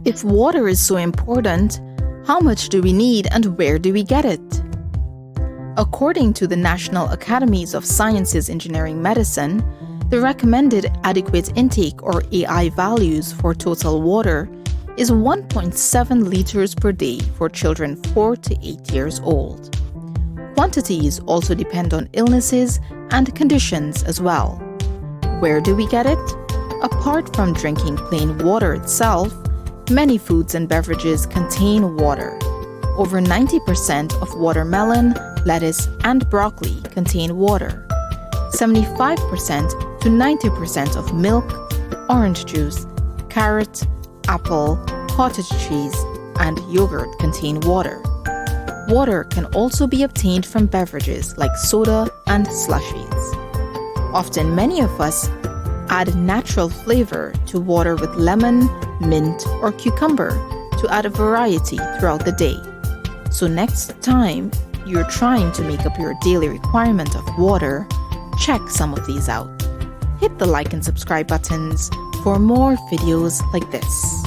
If water is so important, how much do we need and where do we get it? According to the National Academies of Sciences, Engineering, Medicine, the recommended adequate intake or AI values for total water is 1.7 liters per day for children 4 to 8 years old. Quantities also depend on illnesses and conditions as well. Where do we get it? Apart from drinking plain water itself, many foods and beverages contain water. Over 90% of watermelon, lettuce, and broccoli contain water. 75% to 90% of milk, orange juice, carrot, apple, cottage cheese, and yogurt contain water. Water can also be obtained from beverages like soda and slushies. Often, many of us add natural flavor to water with lemon, mint, or cucumber to add a variety throughout the day. So next time you're trying to make up your daily requirement of water, check some of these out. Hit the like and subscribe buttons for more videos like this.